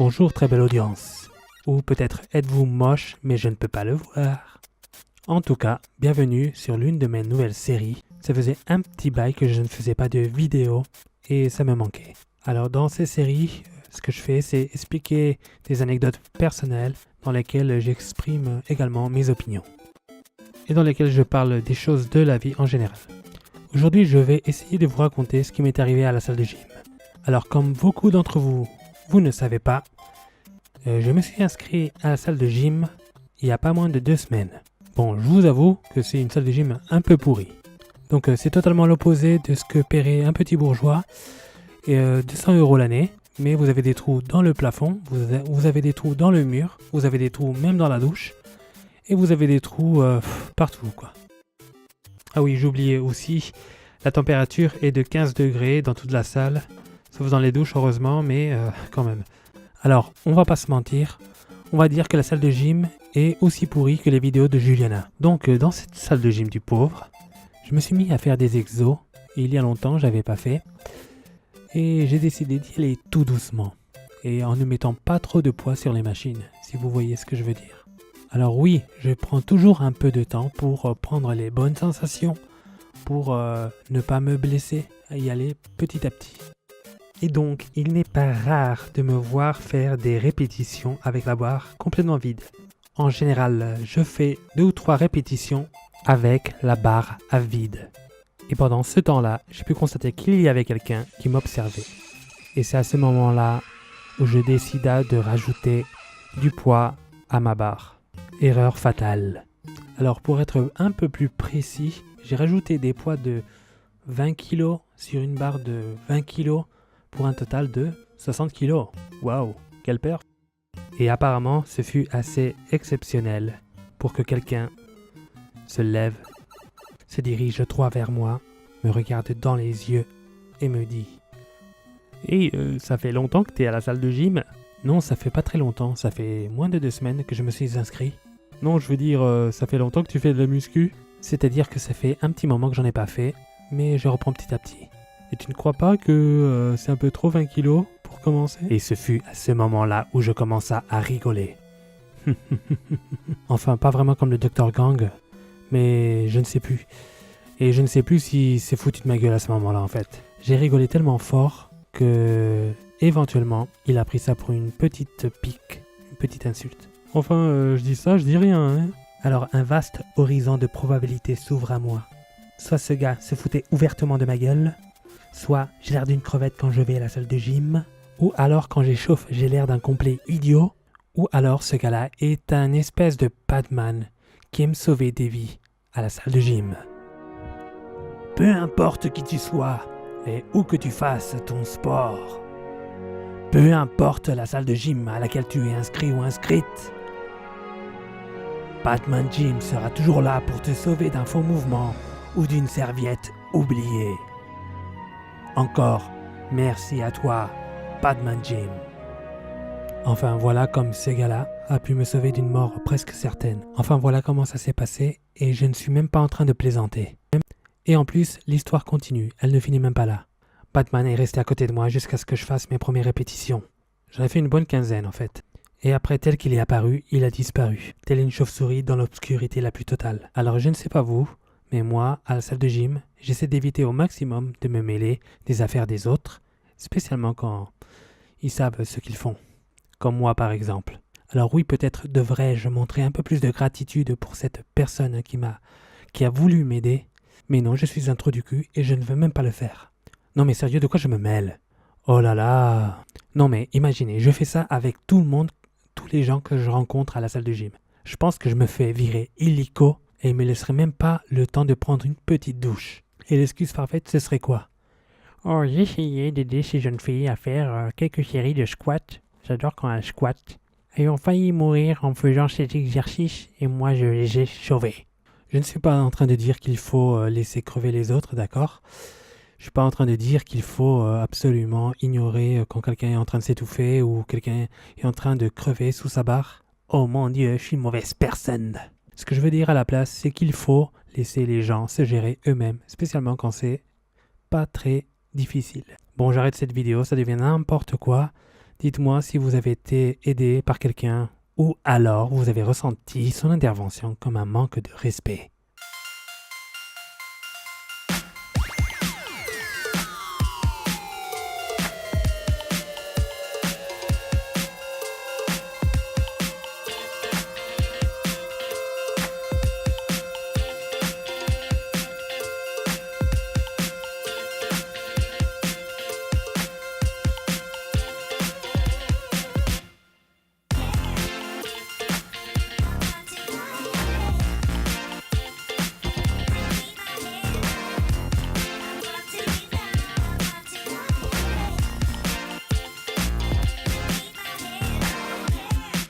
Bonjour très belle audience. Ou peut-être êtes-vous moche mais je ne peux pas le voir. En tout cas, bienvenue sur l'une de mes nouvelles séries. Ça faisait un petit bail que je ne faisais pas de vidéo et ça me manquait. Alors dans ces séries, ce que je fais c'est expliquer des anecdotes personnelles dans lesquelles j'exprime également mes opinions. Et dans lesquelles je parle des choses de la vie en général. Aujourd'hui, je vais essayer de vous raconter ce qui m'est arrivé à la salle de gym. Alors comme beaucoup d'entre vous, vous ne savez pas, je me suis inscrit à la salle de gym il n'y a pas moins de 2 semaines. Bon, je vous avoue que c'est une salle de gym un peu pourrie. Donc c'est totalement l'opposé de ce que paierait un petit bourgeois. Et 200 € l'année, mais vous avez des trous dans le plafond, vous avez des trous dans le mur, vous avez des trous même dans la douche, et vous avez des trous partout, quoi. Ah oui, j'oubliais aussi, la température est de 15 degrés dans toute la salle, sauf dans les douches heureusement, mais quand même. Alors, on va pas se mentir, on va dire que la salle de gym est aussi pourrie que les vidéos de Juliana. Donc, dans cette salle de gym du pauvre, je me suis mis à faire des exos, et il y a longtemps, j'avais pas fait, et j'ai décidé d'y aller tout doucement, et en ne mettant pas trop de poids sur les machines, si vous voyez ce que je veux dire. Alors oui, je prends toujours un peu de temps pour prendre les bonnes sensations, pour ne pas me blesser, à y aller petit à petit. Et donc, il n'est pas rare de me voir faire des répétitions avec la barre complètement vide. En général, je fais 2 ou 3 répétitions avec la barre à vide. Et pendant ce temps-là, j'ai pu constater qu'il y avait quelqu'un qui m'observait. Et c'est à ce moment-là où je décida de rajouter du poids à ma barre. Erreur fatale. Alors pour être un peu plus précis, j'ai rajouté des poids de 20 kg sur une barre de 20 kg pour un total de 60 kg. Waouh, quelle perf! Et apparemment, ce fut assez exceptionnel pour que quelqu'un se lève, se dirige droit vers moi, me regarde dans les yeux et me dit « Hey, ça fait longtemps que t'es à la salle de gym ?» Non, ça fait pas très longtemps, ça fait moins de 2 semaines que je me suis inscrit. Non, je veux dire, ça fait longtemps que tu fais de la muscu. C'est-à-dire que ça fait un petit moment que j'en ai pas fait, mais je reprends petit à petit. Et tu ne crois pas que c'est un peu trop 20 kilos pour commencer? Et ce fut à ce moment-là où je commença à rigoler. Enfin, pas vraiment comme le Dr Gang, mais je ne sais plus. Et je ne sais plus si c'est foutu de ma gueule à ce moment-là en fait. J'ai rigolé tellement fort que, éventuellement, il a pris ça pour une petite pique, une petite insulte. Enfin, je dis ça, je dis rien, hein. Alors un vaste horizon de probabilités s'ouvre à moi. Soit ce gars se foutait ouvertement de ma gueule, soit j'ai l'air d'une crevette quand je vais à la salle de gym, ou alors quand j'échauffe j'ai l'air d'un complet idiot, ou alors ce gars-là est un espèce de Batman qui aime sauver des vies à la salle de gym. Peu importe qui tu sois et où que tu fasses ton sport, peu importe la salle de gym à laquelle tu es inscrit ou inscrite, Batman Gym sera toujours là pour te sauver d'un faux mouvement ou d'une serviette oubliée. Encore, merci à toi, Batman Gym. Enfin voilà comme ce gars-là a pu me sauver d'une mort presque certaine. Enfin voilà comment ça s'est passé et je ne suis même pas en train de plaisanter. Et en plus, l'histoire continue, elle ne finit même pas là. Batman est resté à côté de moi jusqu'à ce que je fasse mes premières répétitions. J'en ai fait une bonne quinzaine en fait. Et après, tel qu'il est apparu, il a disparu, telle une chauve-souris dans l'obscurité la plus totale. Alors je ne sais pas vous, mais moi, à la salle de gym, j'essaie d'éviter au maximum de me mêler des affaires des autres, spécialement quand ils savent ce qu'ils font. Comme moi par exemple. Alors oui, peut-être devrais-je montrer un peu plus de gratitude pour cette personne qui a voulu m'aider, mais non, je suis un trou du cul et je ne veux même pas le faire. Non mais sérieux, de quoi je me mêle? Oh là là! Non mais imaginez, je fais ça avec tout le monde, tous les gens que je rencontre à la salle de gym. Je pense que je me fais virer illico et il me laisserait même pas le temps de prendre une petite douche. Et l'excuse parfaite, ce serait quoi? Oh, j'ai essayé d'aider ces jeunes filles à faire quelques séries de squats. J'adore quand elles squattent. Elles ont failli mourir en faisant cet exercice et moi je les ai sauvées. Je ne suis pas en train de dire qu'il faut laisser crever les autres, d'accord? Je suis pas en train de dire qu'il faut absolument ignorer quand quelqu'un est en train de s'étouffer ou quelqu'un est en train de crever sous sa barre. Oh mon Dieu, je suis une mauvaise personne. Ce que je veux dire à la place, c'est qu'il faut laisser les gens se gérer eux-mêmes, spécialement quand c'est pas très difficile. Bon, j'arrête cette vidéo, ça devient n'importe quoi. Dites-moi si vous avez été aidé par quelqu'un ou alors vous avez ressenti son intervention comme un manque de respect.